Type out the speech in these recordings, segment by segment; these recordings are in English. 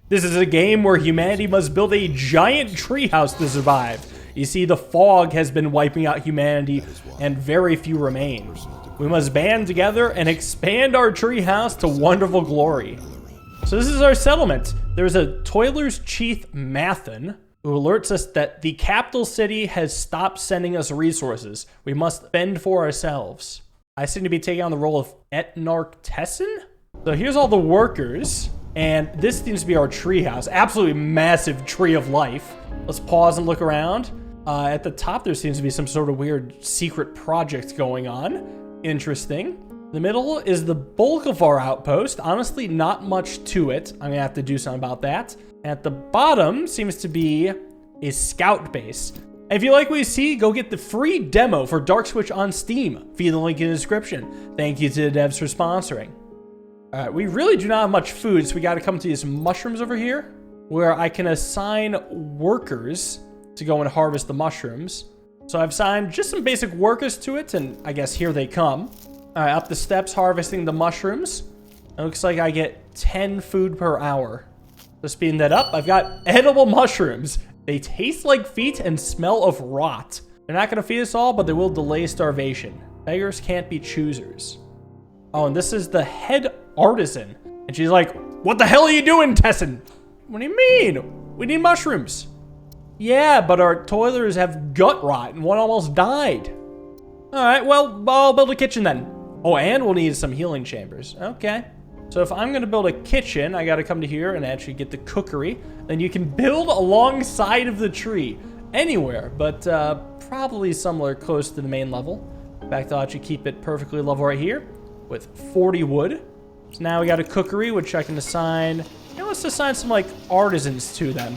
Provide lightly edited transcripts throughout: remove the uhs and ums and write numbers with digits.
This is a game where humanity must build a giant treehouse to survive. You see, the fog has been wiping out humanity, and very few remain. We must band together and expand our treehouse to wonderful glory. So this is our settlement. There's a Toiler's Chief Mathen, who alerts us that the capital city has stopped sending us resources. We must fend for ourselves. I seem to be taking on the role of anarchist. So here's all the workers, and this seems to be our treehouse. Absolutely massive tree of life. Let's pause and look around. At the top, there seems to be some sort of weird secret project going on. Interesting. The middle is the bulk of our outpost. Honestly, not much to it. I'm gonna have to do something about that. At the bottom seems to be a scout base. And if you like what you see, go get the free demo for DarkSwitch on Steam via the link in the description. Thank you to the devs for sponsoring. All right, we really do not have much food, so we gotta come to these mushrooms over here, where I can assign workers to go and harvest the mushrooms. So I've assigned just some basic workers to it, and I guess here they come. All right, up the steps harvesting the mushrooms. It looks like I get 10 food per hour. So speeding that up, I've got edible mushrooms. They taste like feet and smell of rot. They're not gonna feed us all, but they will delay starvation. Beggars can't be choosers. Oh, and this is the head artisan. And she's like, what the hell are you doing, Tessin? What do you mean? We need mushrooms. Yeah, but our toilers have gut rot and one almost died. All right, well, I'll build a kitchen then. Oh, and we'll need some healing chambers. Okay. So if I'm gonna build a kitchen, I gotta come to here and actually get the cookery. Then you can build alongside of the tree. Anywhere, but probably somewhere close to the main level. In fact, I'll actually keep it perfectly level right here with 40 wood. So now we got a cookery, which I can assign. You know, let's assign some like artisans to them.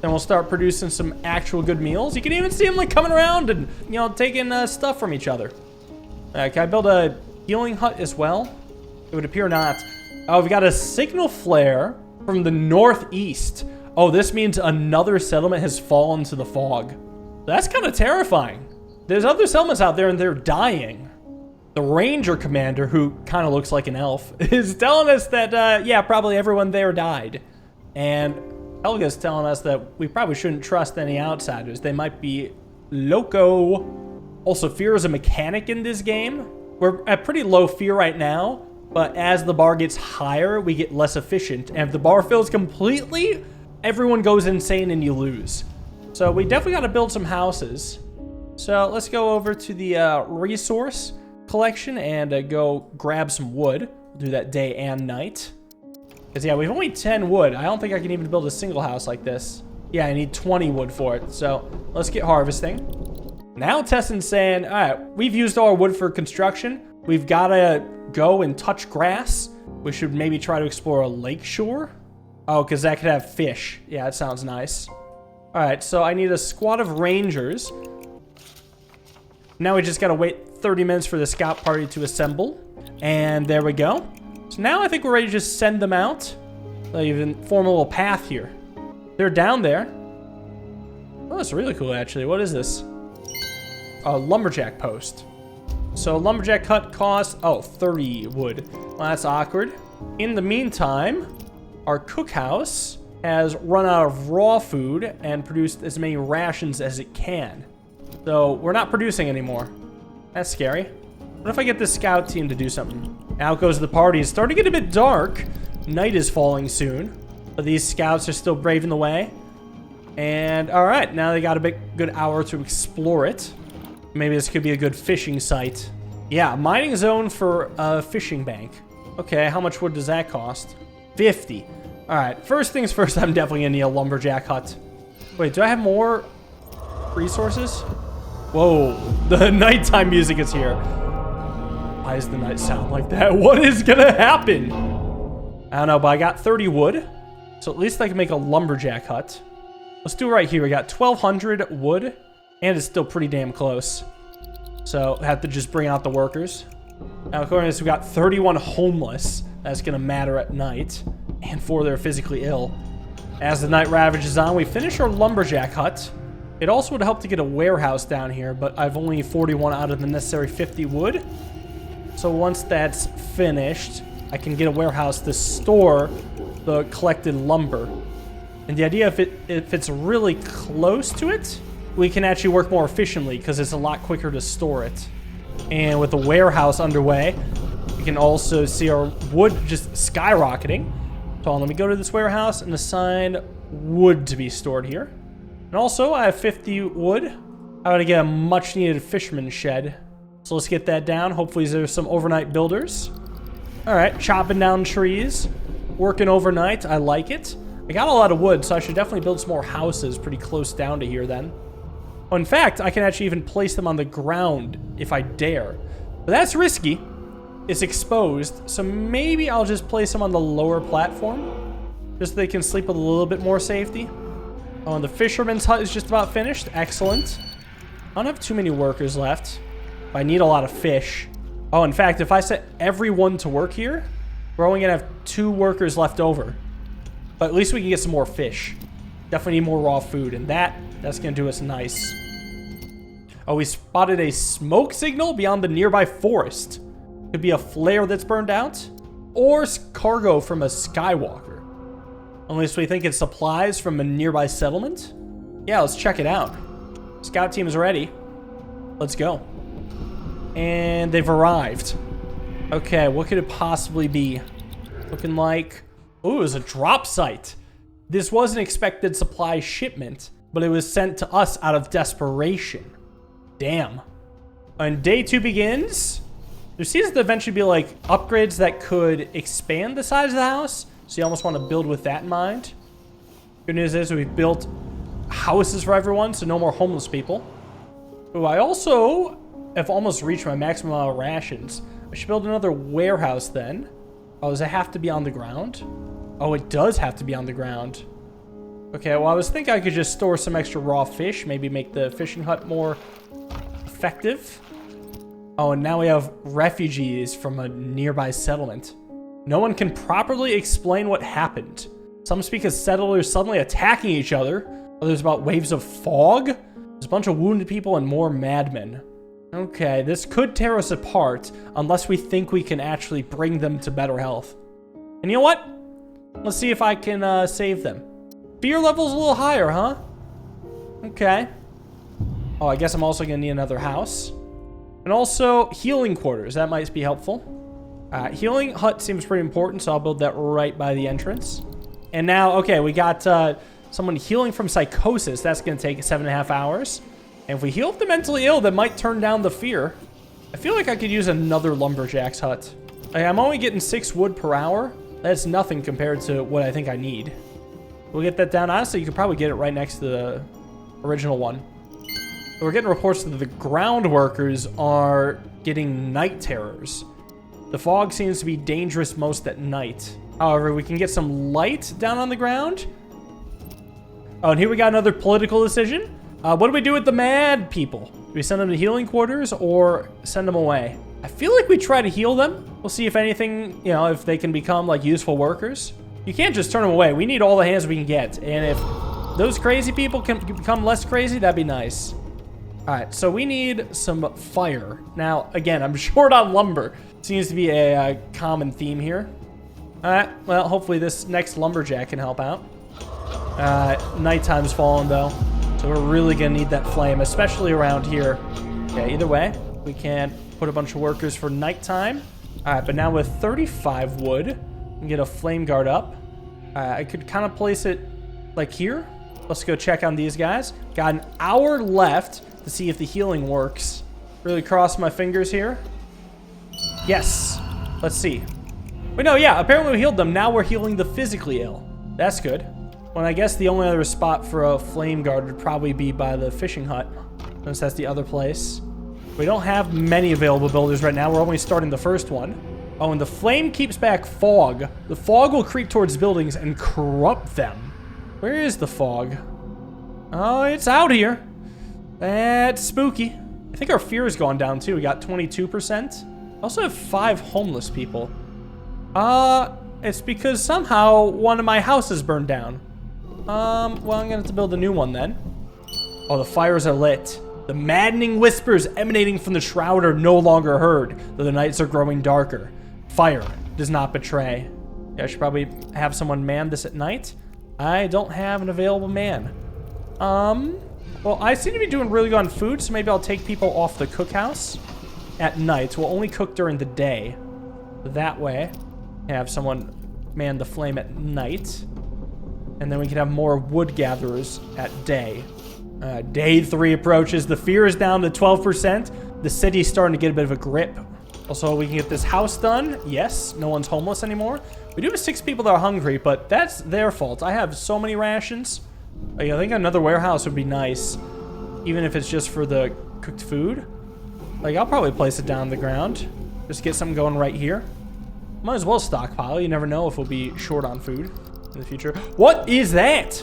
Then we'll start producing some actual good meals. You can even see them like coming around and, you know, taking stuff from each other. Can I build a healing hut as well? It would appear not. Oh, we've got a signal flare from the northeast. Oh, this means another settlement has fallen to the fog. That's kind of terrifying. There's other settlements out there and they're dying. The ranger commander, who kind of looks like an elf, is telling us that, yeah, probably everyone there died. And Helga's telling us that we probably shouldn't trust any outsiders. They might be loco. Also, fear is a mechanic in this game. We're at pretty low fear right now, but as the bar gets higher, we get less efficient. And if the bar fills completely, everyone goes insane and you lose. So we definitely got to build some houses. So let's go over to the resource collection and go grab some wood. We'll do that day and night. Because, yeah, we've only 10 wood. I don't think I can even build a single house like this. Yeah, I need 20 wood for it. So let's get harvesting. Now Tessin's saying, all right, we've used all our wood for construction. We've got to go and touch grass. We should maybe try to explore a lake shore. Oh, because that could have fish. Yeah, that sounds nice. All right, so I need a squad of rangers. Now we just got to wait 30 minutes for the scout party to assemble. And there we go. So now I think we're ready to just send them out. They'll even form a little path here. They're down there. Oh, that's really cool, actually. What is this? A lumberjack post. So lumberjack hut costs, 30 wood. Well, that's awkward. In the meantime, our cookhouse has run out of raw food and produced as many rations as it can. So we're not producing anymore. That's scary. What if I get the scout team to do something? Out goes the party. It's starting to get a bit dark. Night is falling soon. But these scouts are still braving the way. And all right, now they got a good hour to explore it. Maybe this could be a good fishing site. Yeah, mining zone for a fishing bank. Okay, how much wood does that cost? 50. All right, first things first, I'm definitely gonna need a lumberjack hut. Wait, do I have more resources? Whoa, the nighttime music is here. Why does the night sound like that? What is gonna happen? I don't know, but I got 30 wood. So at least I can make a lumberjack hut. Let's do it right here. We got 1,200 wood. And it's still pretty damn close. So I have to just bring out the workers. Now, according to this, we got 31 homeless. That's going to matter at night. And 4 that are physically ill. As the night ravages on, we finish our lumberjack hut. It also would help to get a warehouse down here, but I've only 41 out of the necessary 50 wood. So once that's finished, I can get a warehouse to store the collected lumber. And the idea, if it's really close to it, we can actually work more efficiently because it's a lot quicker to store it. And with the warehouse underway, we can also see our wood just skyrocketing. So let me go to this warehouse and assign wood to be stored here. And also, I have 50 wood. I want to get a much needed fisherman's shed. So let's get that down. Hopefully there's some overnight builders. All right, chopping down trees, working overnight. I like it. I got a lot of wood, so I should definitely build some more houses pretty close down to here then. Oh, in fact, I can actually even place them on the ground if I dare. But that's risky. It's exposed, so maybe I'll just place them on the lower platform, just so they can sleep with a little bit more safety. Oh, and the fisherman's hut is just about finished. Excellent. I don't have too many workers left, but I need a lot of fish. Oh, in fact, if I set everyone to work here, we're only gonna have 2 workers left over. But at least we can get some more fish. Definitely need more raw food, and that's gonna do us nice. Oh, we spotted a smoke signal beyond the nearby forest. Could be a flare that's burned out, or cargo from a skywalker. Unless we think it's supplies from a nearby settlement. Yeah, let's check it out. Scout team is ready. Let's go. And they've arrived. Okay, what could it possibly be? Looking like... Ooh, it was a drop site. This was an expected supply shipment, but it was sent to us out of desperation. Damn. And day 2 begins. There seems to eventually be like upgrades that could expand the size of the house. So you almost want to build with that in mind. Good news is we've built houses for everyone, so no more homeless people. Ooh, I also have almost reached my maximum amount of rations. I should build another warehouse then. Oh, does it have to be on the ground? Oh, it does have to be on the ground. Okay, well, I was thinking I could just store some extra raw fish, maybe make the fishing hut more effective. Oh, and now we have refugees from a nearby settlement. No one can properly explain what happened. Some speak of settlers suddenly attacking each other. Others about waves of fog. There's a bunch of wounded people and more madmen. Okay, this could tear us apart unless we think we can actually bring them to better health. And you know what? Let's see if I can save them. Fear level's a little higher, huh? Okay. Oh, I guess I'm also gonna need another house. And also, healing quarters. That might be helpful. Healing hut seems pretty important, so I'll build that right by the entrance. And now, okay, we got someone healing from psychosis. That's gonna take 7.5 hours. And if we heal the mentally ill, that might turn down the fear. I feel like I could use another lumberjack's hut. I'm only getting 6 wood per hour. That's nothing compared to what I think I need. We'll get that down. Honestly, you could probably get it right next to the original one. We're getting reports that the ground workers are getting night terrors. The fog seems to be dangerous most at night. However, we can get some light down on the ground. Oh, and here we got another political decision. What do we do with the mad people? Do we send them to healing quarters or send them away? I feel like we try to heal them. We'll see if anything, you know, if they can become like useful workers. You can't just turn them away. We need all the hands we can get. And if those crazy people can become less crazy, that'd be nice. All right, so we need some fire. Now, again, I'm short on lumber. Seems to be a common theme here. All right, well, hopefully this next lumberjack can help out. Nighttime's falling, though. So we're really gonna need that flame, especially around here. Okay, either way, we can put a bunch of workers for nighttime. All right, but now with 35 wood, we can get a flame guard up. I could kind of place it like here. Let's go check on these guys. Got an hour left to see if the healing works. Really cross my fingers here. Yes, let's see. Wait, no, yeah, apparently we healed them. Now we're healing the physically ill. That's good. Well, I guess the only other spot for a flame guard would probably be by the fishing hut, since that's the other place. We don't have many available builders right now. We're only starting the first one. Oh, and the flame keeps back fog. The fog will creep towards buildings and corrupt them. Where is the fog? Oh, it's out here. That's spooky. I think our fear has gone down too. We got 22%. Also have 5 homeless people. It's because somehow one of my houses burned down. Well, I'm gonna have to build a new one then. Oh, the fires are lit. The maddening whispers emanating from the shroud are no longer heard, though the nights are growing darker. Fire does not betray. Yeah, I should probably have someone man this at night. I don't have an available man. Well, I seem to be doing really good on food, so maybe I'll take people off the cookhouse at night. We'll only cook during the day. That way, have someone man the flame at night. And then we can have more wood gatherers at day. Day 3 approaches. The fear is down to 12%. The city's starting to get a bit of a grip. Also, we can get this house done. Yes, no one's homeless anymore. We do have 6 people that are hungry, but that's their fault. I have so many rations. I think another warehouse would be nice, even if it's just for the cooked food. Like, I'll probably place it down on the ground. Just get something going right here. Might as well stockpile. You never know if we'll be short on food in the future. What is that?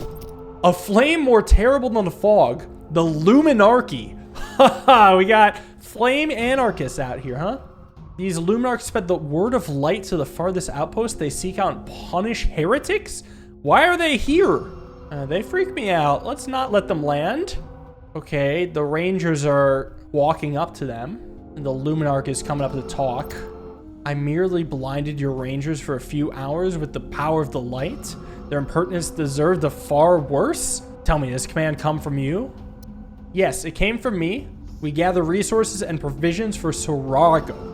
A flame more terrible than the fog. The Luminarchy. Haha, we got flame anarchists out here, huh? These Luminarchs spread the word of light to the farthest outpost. They seek out and punish heretics? Why are they here? They freak me out. Let's not let them land. Okay, the Rangers are walking up to them. And the Luminarch is coming up to talk. I merely blinded your Rangers for a few hours with the power of the light. Their impertinence deserved the far worse. Tell me, this command come from you? Yes, it came from me. We gather resources and provisions for Sarago.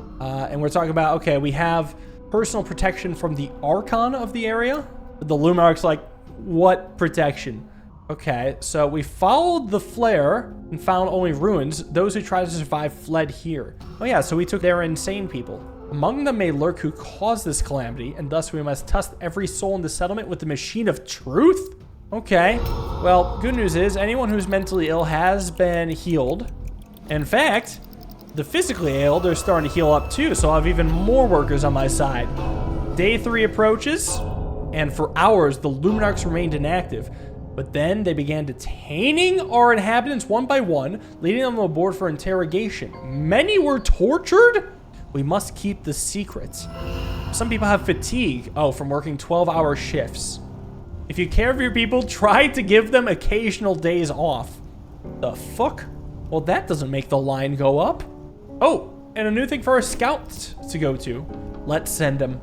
And we're talking about, okay, we have personal protection from the Archon of the area. But the Luminarch's like, what protection? Okay, so we followed the flare and found only ruins. Those who tried to survive fled here. Oh yeah, so we took their insane people. Among them may lurk who caused this calamity, and thus we must test every soul in the settlement with the machine of truth? Okay, well, good news is anyone who's mentally ill has been healed. In fact, the physically ill, they're starting to heal up too, so I'll have even more workers on my side. Day 3 approaches, and for hours, the Luminarchs remained inactive. But then they began detaining our inhabitants one by one, leading them aboard for interrogation. Many were tortured? We must keep the secret. Some people have fatigue, from working 12-hour shifts. If you care for your people, try to give them occasional days off. The fuck? Well, that doesn't make the line go up. Oh, and a new thing for our scouts to go to. Let's send them.